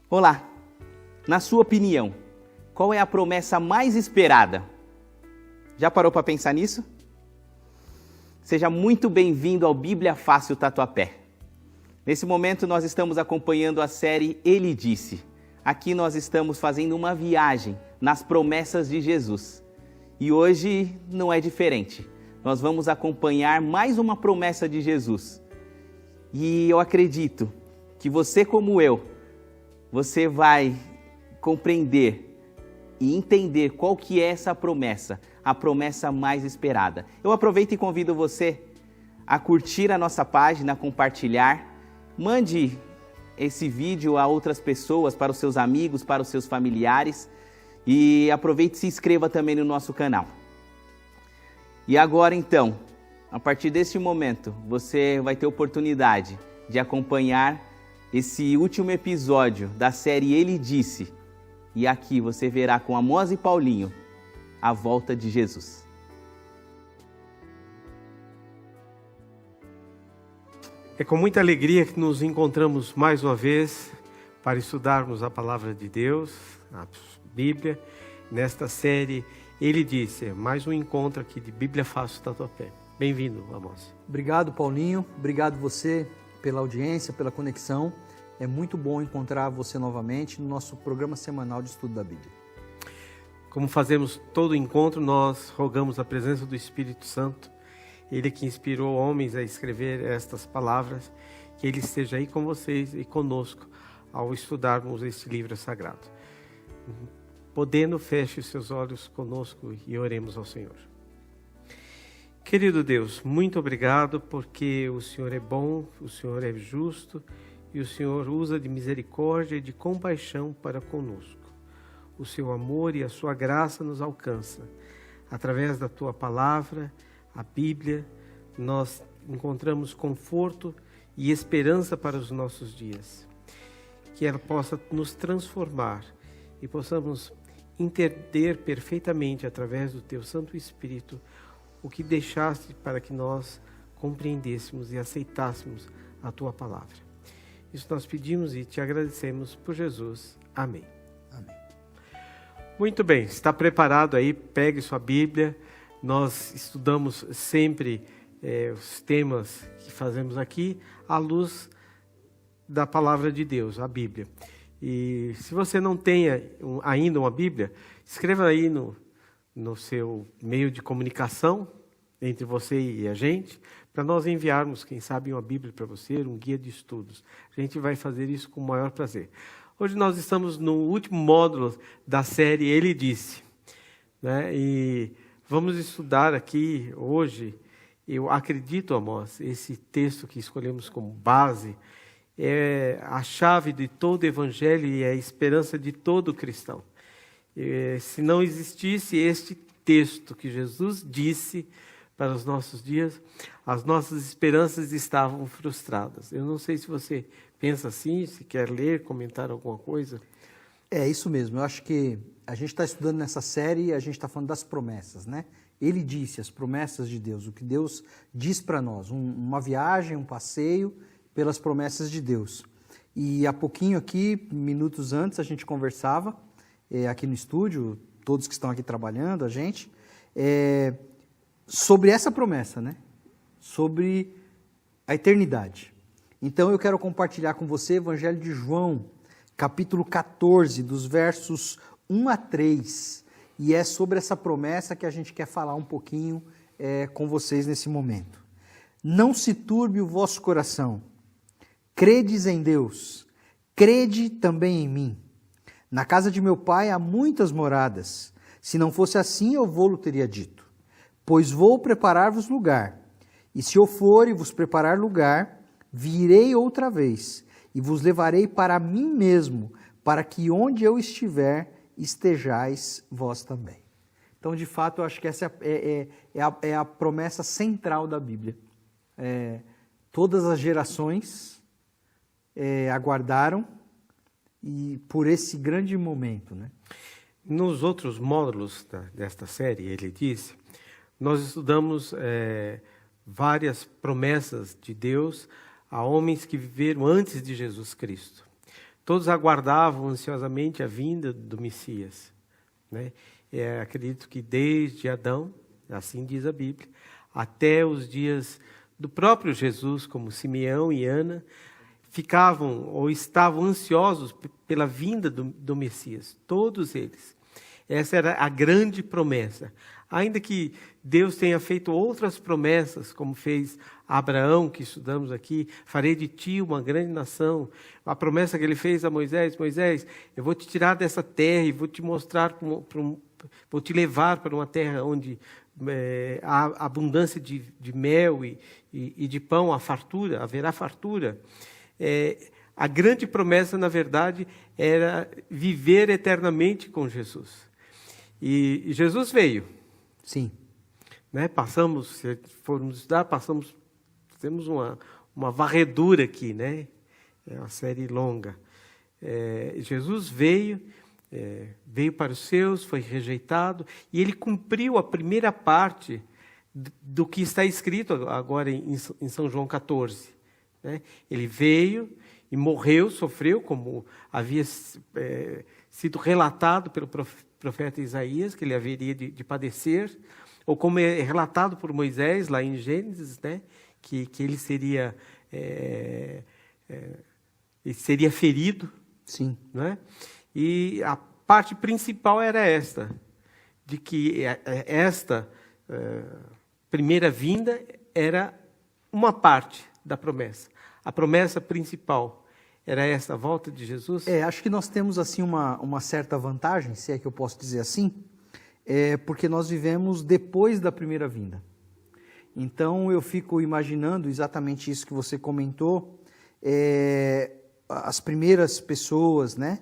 Olá, na sua opinião, qual é a promessa mais esperada? Já parou para pensar nisso? Seja muito bem-vindo ao Bíblia Fácil Tatuapé. Nesse momento nós estamos acompanhando a série Ele Disse. Aqui nós estamos fazendo uma viagem nas promessas de Jesus. E hoje não é diferente. Nós vamos acompanhar mais uma promessa de Jesus. E eu acredito que você, como eu, você vai compreender e entender qual que é essa promessa, a promessa mais esperada. Eu aproveito e convido você a curtir a nossa página, a compartilhar. Mande esse vídeo a outras pessoas, para os seus amigos, para os seus familiares. E aproveite e se inscreva também no nosso canal. E agora então, a partir deste momento, você vai ter oportunidade de acompanhar esse último episódio da série Ele Disse. E aqui você verá com Amós e Paulinho a volta de Jesus. É com muita alegria que nos encontramos mais uma vez para estudarmos a Palavra de Deus, a Bíblia. Nesta série, Ele Disse, mais um encontro aqui de Bíblia Fácil Tatuapé. Bem-vindo, Amós. Obrigado, Paulinho. Obrigado você pela audiência, pela conexão. É muito bom encontrar você novamente no nosso programa semanal de estudo da Bíblia. Como fazemos todo encontro, nós rogamos a presença do Espírito Santo, Ele que inspirou homens a escrever estas palavras, que Ele esteja aí com vocês e conosco ao estudarmos este livro sagrado. Podendo, feche os seus olhos conosco e oremos ao Senhor. Querido Deus, muito obrigado porque o Senhor é bom, o Senhor é justo e o Senhor usa de misericórdia e de compaixão para conosco. O seu amor e a sua graça nos alcança. Através da tua palavra, a Bíblia, nós encontramos conforto e esperança para os nossos dias. Que ela possa nos transformar e possamos entender perfeitamente, através do teu Santo Espírito, o que deixaste para que nós compreendêssemos e aceitássemos a tua palavra. Isso nós pedimos e te agradecemos por Jesus. Amém. Amém. Muito bem, está preparado aí? Pegue sua Bíblia. Nós estudamos sempre os temas que fazemos aqui à luz da palavra de Deus, a Bíblia. E se você não tem ainda uma Bíblia, escreva aí no seu meio de comunicação entre você e a gente, para nós enviarmos, quem sabe, uma Bíblia para você, um guia de estudos. A gente vai fazer isso com o maior prazer. Hoje nós estamos no último módulo da série Ele Disse, né? E vamos estudar aqui hoje, eu acredito, Amós, esse texto que escolhemos como base, é a chave de todo o evangelho e a esperança de todo cristão. Se não existisse este texto que Jesus disse para os nossos dias, as nossas esperanças estavam frustradas. Eu não sei se você pensa assim, se quer ler, comentar alguma coisa. É isso mesmo. Eu acho que a gente está estudando nessa série e a gente está falando das promessas, né? Ele disse as promessas de Deus, o que Deus diz para nós, uma viagem, um passeio pelas promessas de Deus. E há pouquinho aqui, minutos antes, a gente conversava aqui no estúdio, todos que estão aqui trabalhando, a gente, sobre essa promessa, né? Sobre a eternidade. Então eu quero compartilhar com você o Evangelho de João, capítulo 14, dos versos 1 a 3. E é sobre essa promessa que a gente quer falar um pouquinho com vocês nesse momento. Não se turbe o vosso coração. Credes em Deus, crede também em mim. Na casa de meu pai há muitas moradas. Se não fosse assim, eu vou-lo teria dito. Pois vou preparar-vos lugar. E se eu for e vos preparar lugar, virei outra vez e vos levarei para mim mesmo, para que onde eu estiver, estejais vós também. Então, de fato, eu acho que essa é a promessa central da Bíblia. Todas as gerações aguardaram e por esse grande momento, né? Nos outros módulos desta série, Ele Disse, nós estudamos várias promessas de Deus a homens que viveram antes de Jesus Cristo. todos aguardavam ansiosamente a vinda do Messias, né? Acredito que desde Adão, assim diz a Bíblia, até os dias do próprio Jesus, como Simeão e Ana, ficavam ou estavam ansiosos pela vinda do Messias, todos eles. Essa era a grande promessa. Ainda que Deus tenha feito outras promessas, como fez a Abraão, que estudamos aqui, farei de ti uma grande nação. A promessa que ele fez a Moisés: Moisés, eu vou te tirar dessa terra e vou te mostrar, vou te levar para uma terra onde há abundância de mel e de pão, haverá fartura. A grande promessa, na verdade, era viver eternamente com Jesus. E Jesus veio. Sim. Né? Se formos estudar, temos uma varredura aqui, né? É uma série longa. Jesus veio para os seus, foi rejeitado, e ele cumpriu a primeira parte do que está escrito agora em São João 14. Né? Ele veio e morreu, sofreu, como havia sido relatado pelo profeta Isaías, que ele haveria de padecer, ou como é relatado por Moisés, lá em Gênesis, né? que ele seria ferido. Sim. Né? E a parte principal era esta, de que esta primeira vinda era uma parte da promessa. A promessa principal era essa, a volta de Jesus? Acho que nós temos assim uma certa vantagem, se é que eu posso dizer assim, porque nós vivemos depois da primeira vinda. Então eu fico imaginando exatamente isso que você comentou, as primeiras pessoas, né,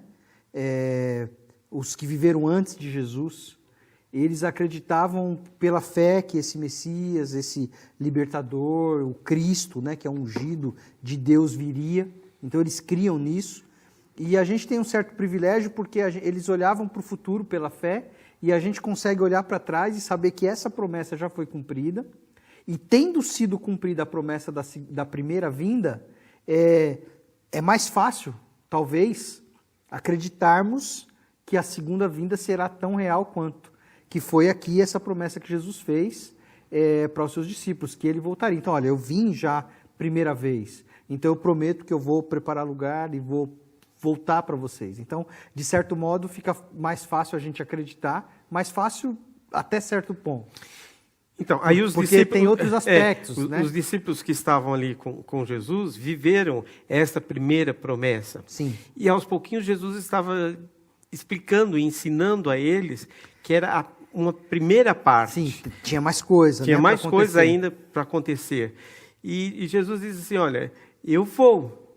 os que viveram antes de Jesus, eles acreditavam pela fé que esse Messias, esse libertador, o Cristo, né, que é ungido de Deus, viria. Então eles criam nisso. E a gente tem um certo privilégio porque eles olhavam para o futuro pela fé e a gente consegue olhar para trás e saber que essa promessa já foi cumprida. E tendo sido cumprida a promessa da primeira vinda, é mais fácil, talvez, acreditarmos que a segunda vinda será tão real quanto. Que foi aqui essa promessa que Jesus fez para os seus discípulos, que ele voltaria. Então, olha, eu vim já primeira vez, então eu prometo que eu vou preparar lugar e vou voltar para vocês. Então, de certo modo, fica mais fácil a gente acreditar, mais fácil até certo ponto. Então, aí os porque discípulos, tem outros aspectos, né? Os discípulos que estavam ali com Jesus viveram essa primeira promessa. Sim. E aos pouquinhos Jesus estava explicando e ensinando a eles que era uma primeira parte. Sim, tinha mais coisa. Tinha, né, mais coisa ainda para para acontecer. E Jesus diz assim, olha, eu vou.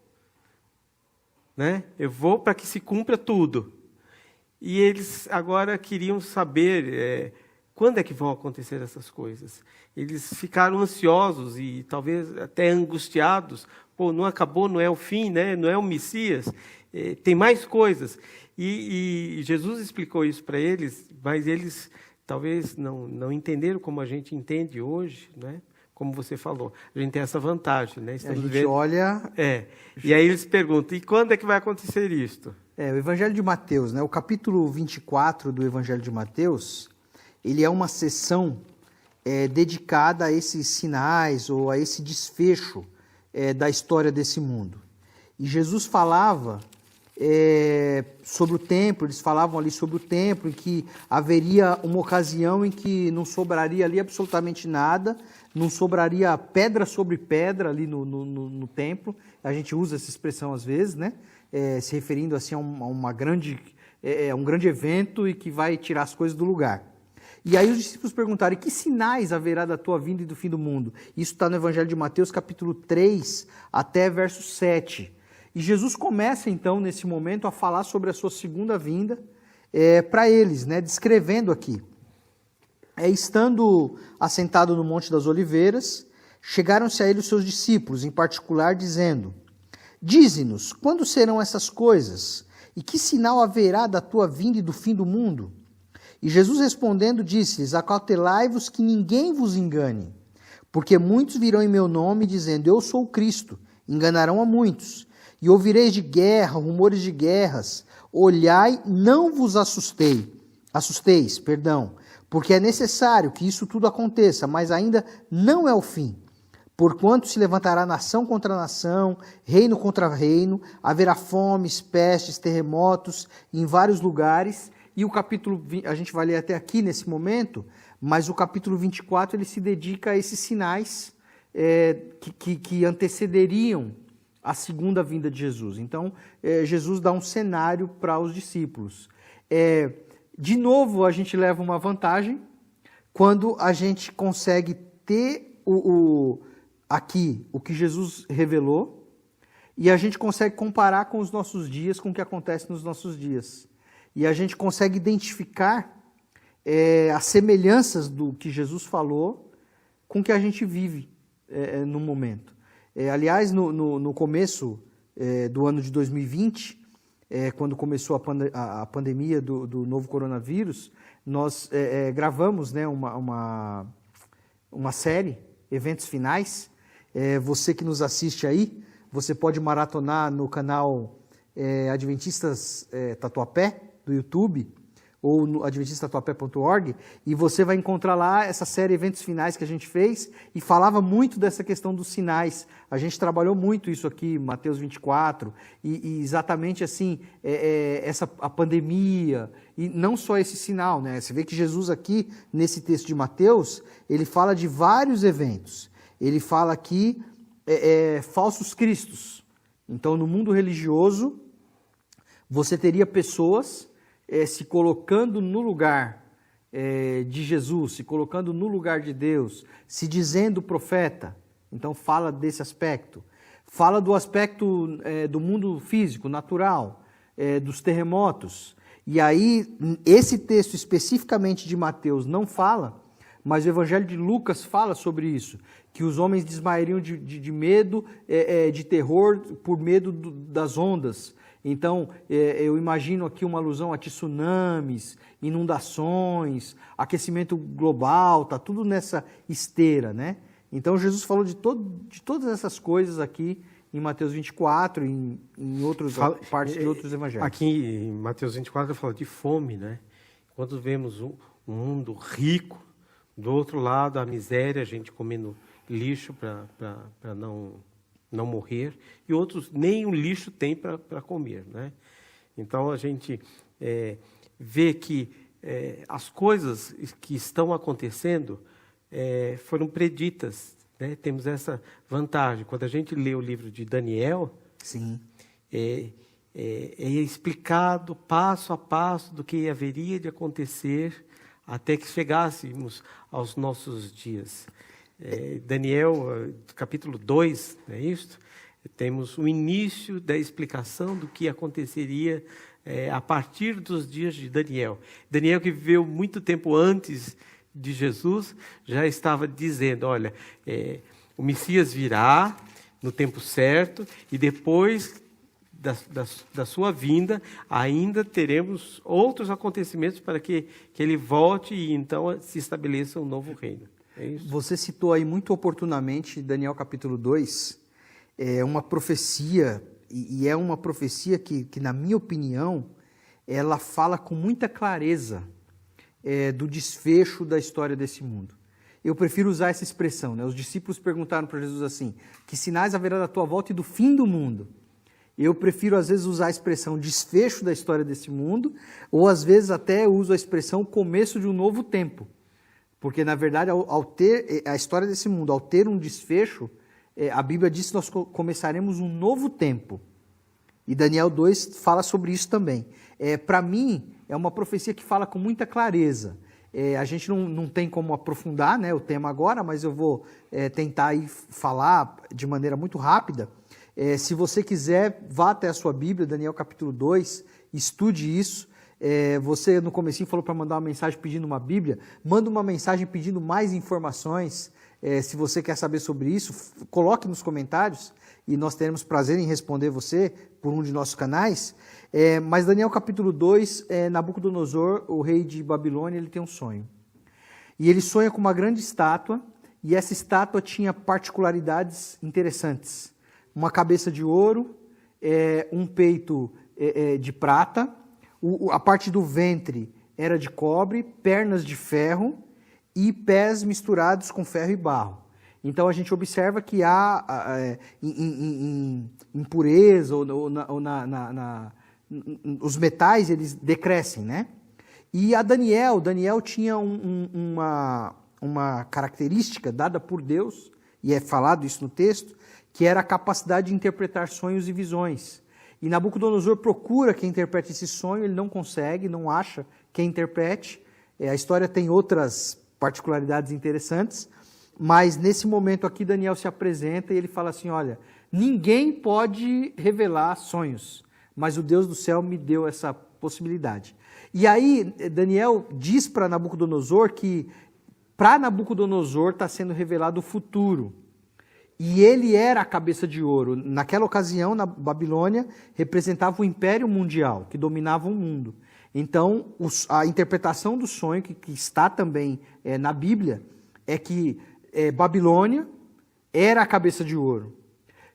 Né? Eu vou para que se cumpra tudo. E eles agora queriam saber quando é que vão acontecer essas coisas. Eles ficaram ansiosos e talvez até angustiados. Pô, não acabou, não é o fim, né? Não é o Messias. Tem mais coisas. E Jesus explicou isso para eles, mas eles talvez não entenderam como a gente entende hoje, né? Como você falou, a gente tem essa vantagem, né? A gente olha... E aí eles perguntam, e quando é que vai acontecer isto? O Evangelho de Mateus, né? O capítulo 24 do Evangelho de Mateus, ele é uma sessão dedicada a esses sinais ou a esse desfecho da história desse mundo. E Jesus falava sobre o templo, eles falavam ali sobre o templo, em que haveria uma ocasião em que não sobraria ali absolutamente nada, não sobraria pedra sobre pedra ali no templo. A gente usa essa expressão às vezes, né? Se referindo assim a um grande evento e que vai tirar as coisas do lugar. E aí os discípulos perguntaram, e que sinais haverá da tua vinda e do fim do mundo? Isso está no Evangelho de Mateus, capítulo 3, até verso 7. E Jesus começa, então, nesse momento, a falar sobre a sua segunda vinda para eles, né, descrevendo aqui. Estando assentado no Monte das Oliveiras, chegaram-se a ele os seus discípulos, em particular, dizendo, dize-nos, quando serão essas coisas? E que sinal haverá da tua vinda e do fim do mundo? E Jesus respondendo disse-lhes, acautelai-vos que ninguém vos engane, porque muitos virão em meu nome dizendo, eu sou o Cristo, enganarão a muitos. E ouvireis de guerra, rumores de guerras. Olhai, não vos assusteis, porque é necessário que isso tudo aconteça, mas ainda não é o fim. Porquanto se levantará nação contra nação, reino contra reino, haverá fomes, pestes, terremotos em vários lugares. E o capítulo, a gente vai ler até aqui nesse momento, mas o capítulo 24 ele se dedica a esses sinais que antecederiam a segunda vinda de Jesus. Então, Jesus dá um cenário para os discípulos. De novo, a gente leva uma vantagem quando a gente consegue ter aqui o que Jesus revelou e a gente consegue comparar com os nossos dias, com o que acontece nos nossos dias. E a gente consegue identificar as semelhanças do que Jesus falou com o que a gente vive no momento. Aliás, no começo do ano de 2020, quando começou a pandemia do novo coronavírus, nós gravamos, né, uma série, Eventos Finais. Você que nos assiste aí, você pode maratonar no canal Adventistas Tatuapé, do YouTube, ou no adventistatuapé.org, e você vai encontrar lá essa série Eventos Finais que a gente fez, e falava muito dessa questão dos sinais. A gente trabalhou muito isso aqui, Mateus 24, e exatamente assim, a pandemia, e não só esse sinal, né? Você vê que Jesus aqui, nesse texto de Mateus, ele fala de vários eventos. Ele fala aqui falsos cristos. Então, no mundo religioso, você teria pessoas se colocando no lugar de Jesus, se colocando no lugar de Deus, se dizendo profeta. Então fala desse aspecto. Fala do aspecto do mundo físico, natural, dos terremotos. E aí, esse texto especificamente de Mateus não fala, mas o Evangelho de Lucas fala sobre isso, que os homens desmaiariam de medo, de terror, por medo das ondas. Então, eu imagino aqui uma alusão a tsunamis, inundações, aquecimento global, está tudo nessa esteira, né? Então, Jesus falou de todas essas coisas aqui em Mateus 24, em partes de outros evangelhos. Aqui em Mateus 24, fala de fome, né? Quando vemos um mundo rico, do outro lado a miséria, a gente comendo lixo para não morrer, e outros nem o lixo tem para comer, né? Então a gente vê que as coisas que estão acontecendo foram preditas, né? Temos essa vantagem. Quando a gente lê o livro de Daniel, sim, é explicado passo a passo do que haveria de acontecer até que chegássemos aos nossos dias. Daniel, capítulo 2, não é isso? Temos o início da explicação do que aconteceria a partir dos dias de Daniel. Daniel, que viveu muito tempo antes de Jesus, já estava dizendo, olha, o Messias virá no tempo certo e depois da sua vinda ainda teremos outros acontecimentos para que ele volte e então se estabeleça um novo reino. Você citou aí muito oportunamente Daniel capítulo 2, uma profecia, e é uma profecia que, na minha opinião, ela fala com muita clareza do desfecho da história desse mundo. Eu prefiro usar essa expressão, né? Os discípulos perguntaram para Jesus assim, que sinais haverá da tua volta e do fim do mundo? Eu prefiro, às vezes, usar a expressão desfecho da história desse mundo, ou, às vezes, até uso a expressão começo de um novo tempo. Porque, na verdade, ao ter a história desse mundo, ao ter um desfecho, a Bíblia diz que nós começaremos um novo tempo. E Daniel 2 fala sobre isso também. Para mim, é uma profecia que fala com muita clareza. A gente não tem como aprofundar, né, o tema agora, mas eu vou tentar aí falar de maneira muito rápida. Se você quiser, vá até a sua Bíblia, Daniel capítulo 2, estude isso. Você no comecinho falou para mandar uma mensagem pedindo uma Bíblia, manda uma mensagem pedindo mais informações. Se você quer saber sobre isso, coloque nos comentários e nós teremos prazer em responder você por um de nossos canais. Mas Daniel capítulo 2, Nabucodonosor, o rei de Babilônia, ele tem um sonho. E ele sonha com uma grande estátua, e essa estátua tinha particularidades interessantes. Uma cabeça de ouro, um peito de prata, a parte do ventre era de cobre, pernas de ferro e pés misturados com ferro e barro. Então a gente observa que há impureza os metais eles decrescem, né? E a Daniel tinha uma característica dada por Deus, e é falado isso no texto, que era a capacidade de interpretar sonhos e visões. E Nabucodonosor procura quem interprete esse sonho, ele não consegue, não acha quem interprete. A história tem outras particularidades interessantes, mas nesse momento aqui Daniel se apresenta e ele fala assim, olha, ninguém pode revelar sonhos, mas o Deus do céu me deu essa possibilidade. E aí Daniel diz para Nabucodonosor que para Nabucodonosor está sendo revelado o futuro. E ele era a cabeça de ouro. Naquela ocasião, na Babilônia, representava o império mundial, que dominava o mundo. Então, a interpretação do sonho, que está também na Bíblia, é que Babilônia era a cabeça de ouro.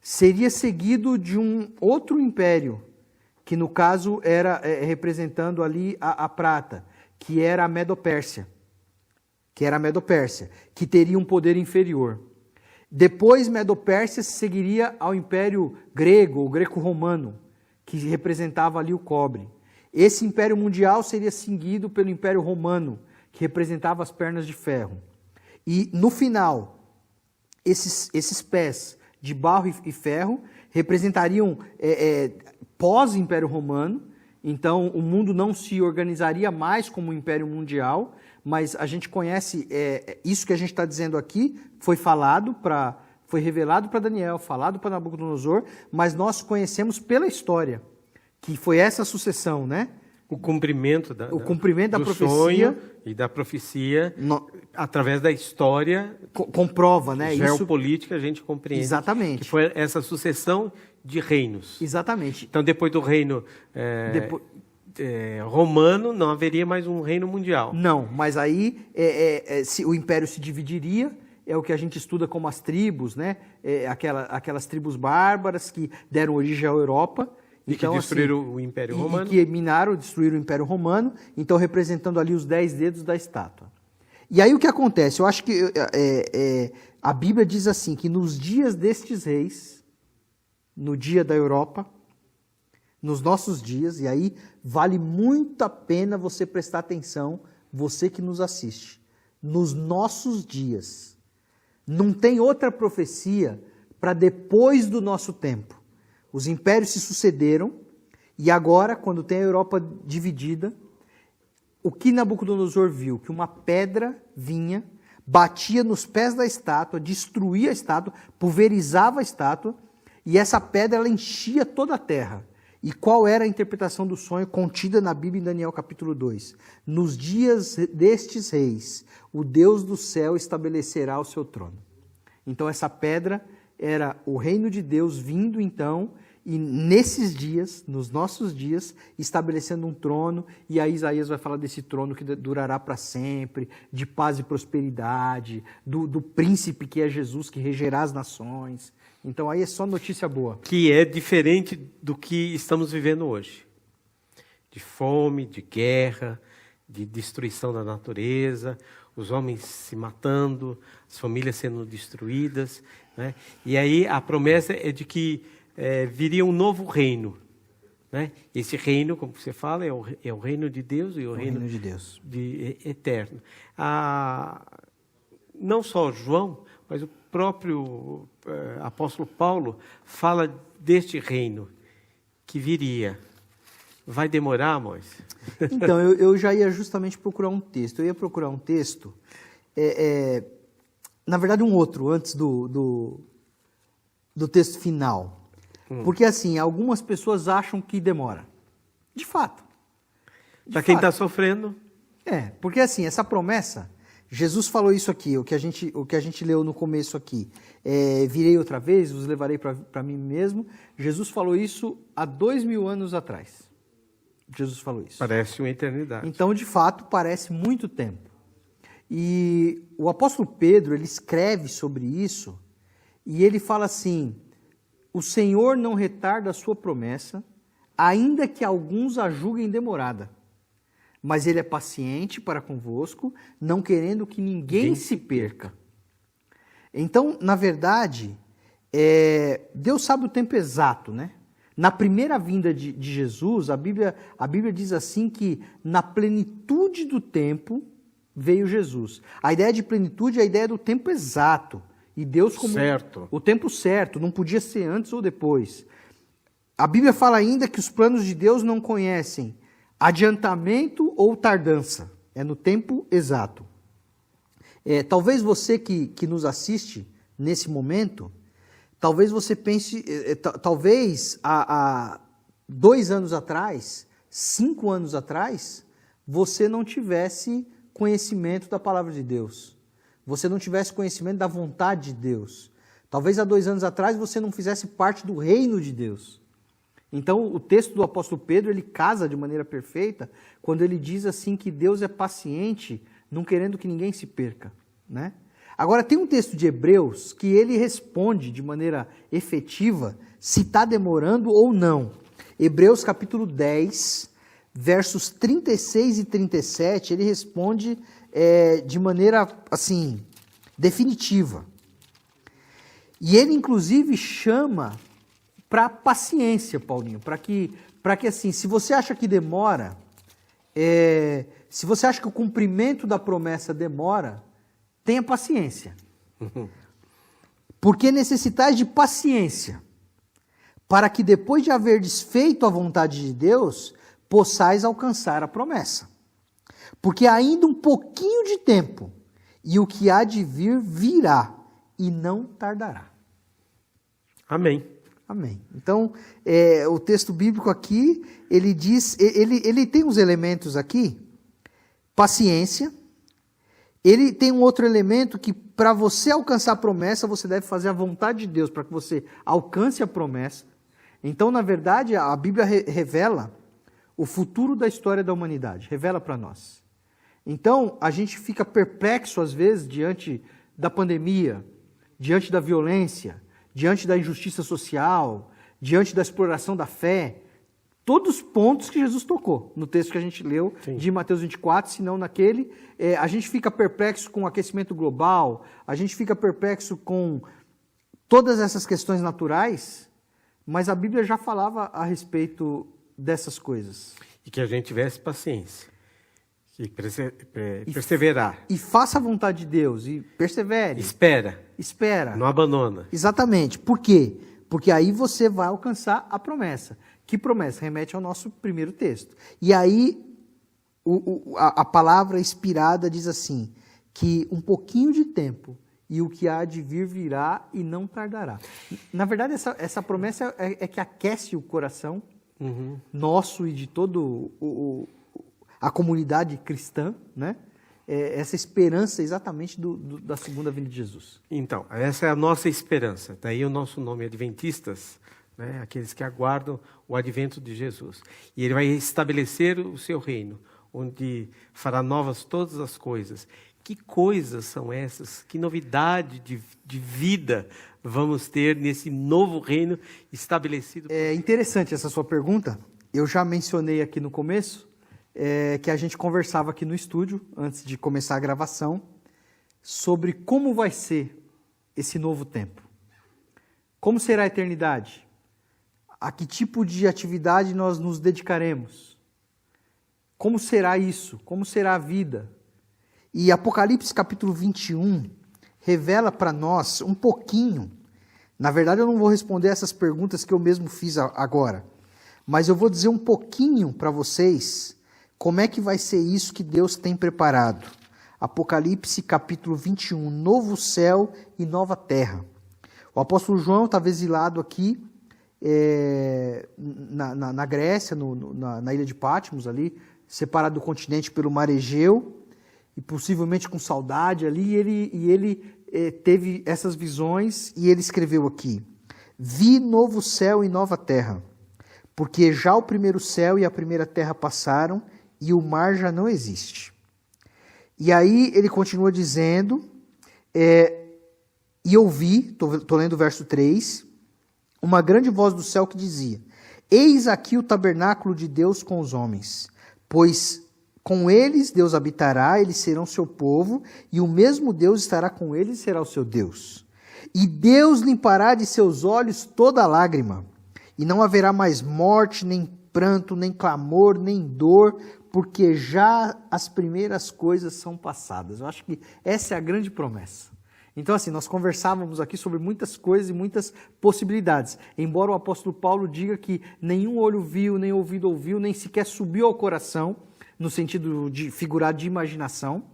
Seria seguido de um outro império, que no caso era representando ali a prata, que era a Medo-Pérsia, que teria um poder inferior. Depois, Medo-Pérsia seguiria ao Império Grego, ou Greco-Romano, que representava ali o cobre. Esse Império Mundial seria seguido pelo Império Romano, que representava as pernas de ferro. E, no final, esses pés de barro e ferro representariam pós-Império Romano. Então, o mundo não se organizaria mais como um Império Mundial, mas a gente conhece, isso que a gente está dizendo aqui, foi revelado para Daniel, falado para Nabucodonosor, mas nós conhecemos pela história, que foi essa sucessão, né? O cumprimento da profecia. Sonho e da profecia, através da história. Comprova, né? Geopolítica, a gente compreende. Exatamente. Que foi essa sucessão de reinos. Exatamente. Então, depois do reino romano, não haveria mais um reino mundial. Não, mas aí o império se dividiria, é o que a gente estuda como as tribos, né? Aquelas tribos bárbaras que deram origem à Europa. E então, que destruíram o Império Romano. E que destruíram o Império Romano, então representando ali os 10 dedos da estátua. E aí o que acontece? Eu acho que a Bíblia diz assim, que nos dias destes reis, no dia da Europa, nos nossos dias, e aí vale muito a pena você prestar atenção, você que nos assiste, nos nossos dias. Não tem outra profecia para depois do nosso tempo. Os impérios se sucederam, e agora, quando tem a Europa dividida, o que Nabucodonosor viu? Que uma pedra vinha, batia nos pés da estátua, destruía a estátua, pulverizava a estátua, e essa pedra ela enchia toda a terra. E qual era a interpretação do sonho contida na Bíblia em Daniel capítulo 2? Nos dias destes reis, o Deus do céu estabelecerá o seu trono. Então essa pedra era o reino de Deus vindo então, e nesses dias, nos nossos dias, estabelecendo um trono, e aí Isaías vai falar desse trono que durará para sempre, de paz e prosperidade, do príncipe que é Jesus, que regerá as nações. Então aí é só notícia boa. Que é diferente do que estamos vivendo hoje. De fome, de guerra, de destruição da natureza, os homens se matando, as famílias sendo destruídas, né? E aí a promessa é de que viria um novo reino, né? Esse reino, como você fala, é o reino de Deus e o reino de Deus eterno. Não só João, mas o próprio apóstolo Paulo fala deste reino que viria. Vai demorar, Moisés? Então, eu já ia justamente procurar um texto. Eu ia procurar um texto, na verdade um outro, antes do texto final. Porque assim, algumas pessoas acham que demora. De fato. Para quem está sofrendo. Porque assim, essa promessa, Jesus falou isso aqui, o que a gente leu no começo aqui. Virei outra vez, os levarei para mim mesmo. Jesus falou isso há 2000 anos atrás. Jesus falou isso. Parece uma eternidade. Então, de fato, parece muito tempo. E o apóstolo Pedro, ele escreve sobre isso, e ele fala assim, o Senhor não retarda a sua promessa, ainda que alguns a julguem demorada. Mas ele é paciente para convosco, não querendo que ninguém se perca. Então, na verdade, Deus sabe o tempo exato, né? Na primeira vinda de Jesus, a Bíblia diz assim que na plenitude do tempo veio Jesus. A ideia de plenitude é a ideia do tempo exato. E Deus como certo. O tempo certo, não podia ser antes ou depois. A Bíblia fala ainda que os planos de Deus não conhecem adiantamento ou tardança. É no tempo exato. Talvez você que nos assiste nesse momento, talvez você pense, talvez há 2 anos atrás, 5 anos atrás, você não tivesse conhecimento da palavra de Deus. Você não tivesse conhecimento da vontade de Deus. Talvez há 2 anos atrás você não fizesse parte do reino de Deus. Então, o texto do apóstolo Pedro, ele casa de maneira perfeita quando ele diz assim que Deus é paciente, não querendo que ninguém se perca, né? Agora, tem um texto de Hebreus que ele responde de maneira efetiva se está demorando ou não. Hebreus capítulo 10, versos 36 e 37, ele responde de maneira, assim, definitiva. E ele, inclusive, chama para paciência, Paulinho, para que assim, se você acha que demora, se você acha que o cumprimento da promessa demora, tenha paciência. Porque necessitais de paciência, para que depois de haver desfeito a vontade de Deus, possais alcançar a promessa. Porque ainda um pouquinho de tempo, e o que há de vir, virá, e não tardará. Amém. Amém. Então, o texto bíblico aqui, ele diz, ele tem uns elementos aqui, paciência. Ele tem um outro elemento que, para você alcançar a promessa, você deve fazer a vontade de Deus, para que você alcance a promessa. Então, na verdade, a Bíblia revela o futuro da história da humanidade, revela para nós. Então, a gente fica perplexo, às vezes, diante da pandemia, diante da violência, diante da injustiça social, diante da exploração da fé, todos os pontos que Jesus tocou no texto que a gente leu, sim, de Mateus 24, se não naquele, a gente fica perplexo com o aquecimento global, a gente fica perplexo com todas essas questões naturais, mas a Bíblia já falava a respeito dessas coisas. E que a gente tivesse paciência, que perseverar. E faça a vontade de Deus, e persevere. Espera. Não abandona. Exatamente. Por quê? Porque aí você vai alcançar a promessa. Que promessa? Remete ao nosso primeiro texto. E aí a palavra inspirada diz assim, que um pouquinho de tempo e o que há de vir virá e não tardará. Na verdade, essa promessa é que aquece o coração nosso e de todo a comunidade cristã, né? Essa esperança exatamente da segunda vinda de Jesus. Então, essa é a nossa esperança. Daí o nosso nome, Adventistas, né? Aqueles que aguardam o advento de Jesus. E ele vai estabelecer o seu reino, onde fará novas todas as coisas. Que coisas são essas? Que novidade de vida vamos ter nesse novo reino estabelecido? É interessante essa sua pergunta. Eu já mencionei aqui no começo que a gente conversava aqui no estúdio, antes de começar a gravação, sobre como vai ser esse novo tempo. Como será a eternidade? A que tipo de atividade nós nos dedicaremos? Como será isso? Como será a vida? E Apocalipse capítulo 21 revela para nós um pouquinho. Na verdade, eu não vou responder essas perguntas que eu mesmo fiz agora, mas eu vou dizer um pouquinho para vocês como é que vai ser isso que Deus tem preparado. Apocalipse capítulo 21, novo céu e nova terra. O apóstolo João estava exilado aqui na Grécia, na ilha de Patmos, ali, separado do continente pelo mar Egeu, e possivelmente com saudade ali, e ele teve essas visões, e ele escreveu aqui: vi novo céu e nova terra, porque já o primeiro céu e a primeira terra passaram, e o mar já não existe. E aí ele continua dizendo, e eu vi, estou lendo o verso 3, uma grande voz do céu que dizia: Eis aqui o tabernáculo de Deus com os homens, pois com eles Deus habitará, eles serão seu povo, e o mesmo Deus estará com eles e será o seu Deus. E Deus limpará de seus olhos toda lágrima, e não haverá mais morte, nem pranto, nem clamor, nem dor, porque já as primeiras coisas são passadas. Eu acho que essa é a grande promessa. Então, assim, nós conversávamos aqui sobre muitas coisas e muitas possibilidades. Embora o apóstolo Paulo diga que nenhum olho viu, nem ouvido ouviu, nem sequer subiu ao coração, no sentido de figurado de imaginação,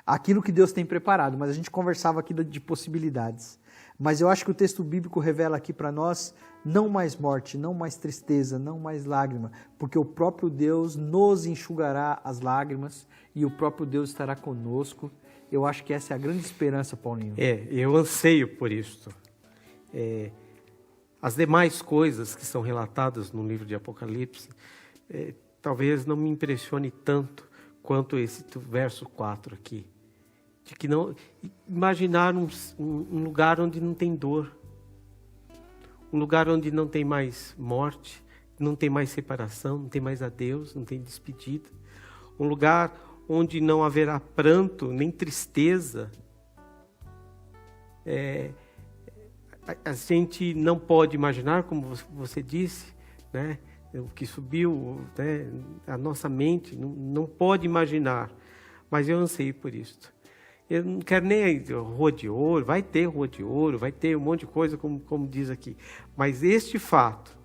aquilo que Deus tem preparado. Mas a gente conversava aqui de possibilidades. Mas eu acho que o texto bíblico revela aqui para nós não mais morte, não mais tristeza, não mais lágrima, porque o próprio Deus nos enxugará as lágrimas e o próprio Deus estará conosco. Eu acho que essa é a grande esperança, Paulinho. Eu anseio por isso. As demais coisas que são relatadas no livro de Apocalipse, talvez não me impressione tanto quanto esse verso 4 aqui. De que não imaginar um lugar onde não tem dor, um lugar onde não tem mais morte, não tem mais separação, não tem mais adeus, não tem despedida, um lugar onde não haverá pranto nem tristeza. A gente não pode imaginar, como você disse, né, o que subiu, né, a nossa mente não pode imaginar, mas eu anseio por isso. Eu não quero nem rua de ouro, vai ter rua de ouro, vai ter um monte de coisa, como diz aqui. Mas este fato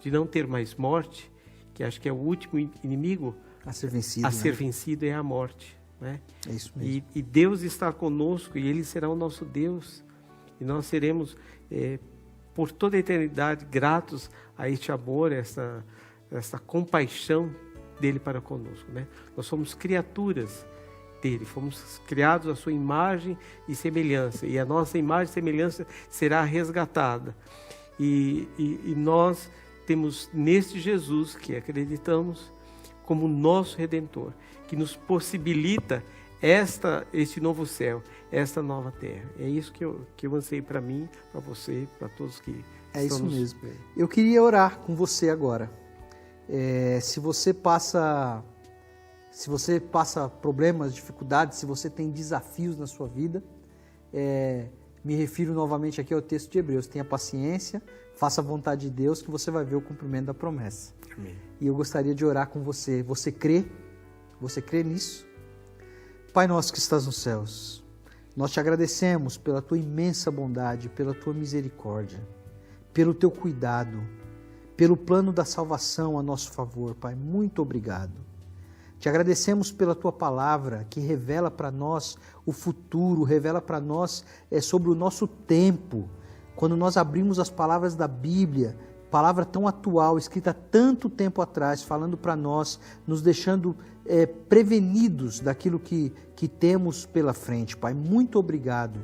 de não ter mais morte, que acho que é o último inimigo a ser vencido, ser vencido é a morte. Né? É isso mesmo. E Deus está conosco e Ele será o nosso Deus. E nós seremos, por toda a eternidade, gratos a este amor, essa compaixão dEle para conosco. Né? Nós somos criaturas dele, fomos criados à sua imagem e semelhança, e a nossa imagem e semelhança será resgatada, e nós temos neste Jesus, que acreditamos, como nosso Redentor, que nos possibilita este novo céu, esta nova terra. É isso que eu anseio para mim, para você, para todos que estão isso mesmo. Eu queria orar com você agora. Se você passa problemas, dificuldades, se você tem desafios na sua vida, me refiro novamente aqui ao texto de Hebreus. Tenha paciência, faça a vontade de Deus, que você vai ver o cumprimento da promessa. Amém. E eu gostaria de orar com você. Você crê? Você crê nisso? Pai nosso que estás nos céus, nós te agradecemos pela tua imensa bondade, pela tua misericórdia, pelo teu cuidado, pelo plano da salvação a nosso favor, Pai. Muito obrigado. Te agradecemos pela Tua palavra, que revela para nós o futuro, revela para nós sobre o nosso tempo. Quando nós abrimos as palavras da Bíblia, palavra tão atual, escrita tanto tempo atrás, falando para nós, nos deixando prevenidos daquilo que temos pela frente. Pai, muito obrigado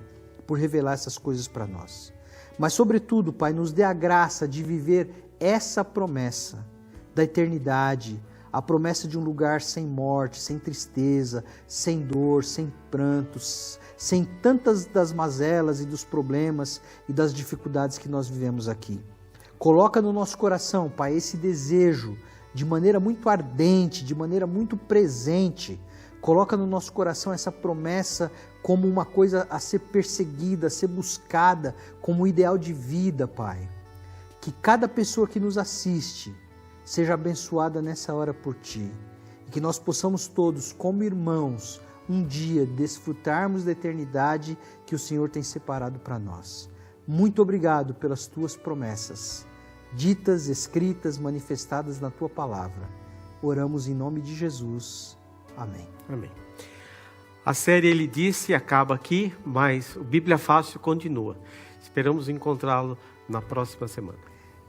por revelar essas coisas para nós. Mas, sobretudo, Pai, nos dê a graça de viver essa promessa da eternidade, a promessa de um lugar sem morte, sem tristeza, sem dor, sem prantos, sem tantas das mazelas e dos problemas e das dificuldades que nós vivemos aqui. Coloca no nosso coração, Pai, esse desejo de maneira muito ardente, de maneira muito presente. Coloca no nosso coração essa promessa como uma coisa a ser perseguida, a ser buscada, como um ideal de vida, Pai. Que cada pessoa que nos assiste seja abençoada nessa hora por Ti. E que nós possamos todos, como irmãos, um dia desfrutarmos da eternidade que o Senhor tem separado para nós. Muito obrigado pelas Tuas promessas, ditas, escritas, manifestadas na Tua palavra. Oramos em nome de Jesus. Amém. Amém. A série Ele Disse acaba aqui, mas o Bíblia Fácil continua. Esperamos encontrá-lo na próxima semana.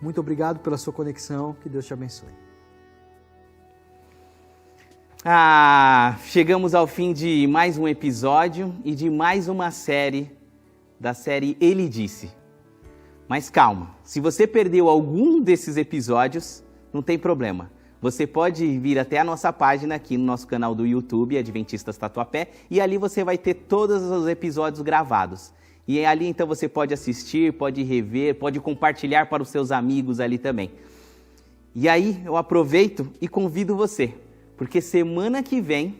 Muito obrigado pela sua conexão, que Deus te abençoe. Chegamos ao fim de mais um episódio e de mais uma série, da série Ele Disse. Mas calma, se você perdeu algum desses episódios, não tem problema. Você pode vir até a nossa página aqui no nosso canal do YouTube, Adventistas Tatuapé, e ali você vai ter todos os episódios gravados. E ali então você pode assistir, pode rever, pode compartilhar para os seus amigos ali também. E aí eu aproveito e convido você, porque semana que vem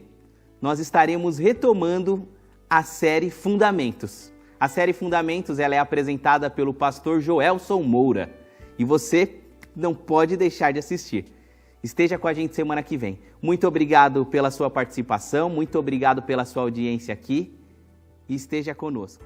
nós estaremos retomando a série Fundamentos. A série Fundamentos ela é apresentada pelo pastor Joelson Moura e você não pode deixar de assistir. Esteja com a gente semana que vem. Muito obrigado pela sua participação, muito obrigado pela sua audiência aqui e esteja conosco.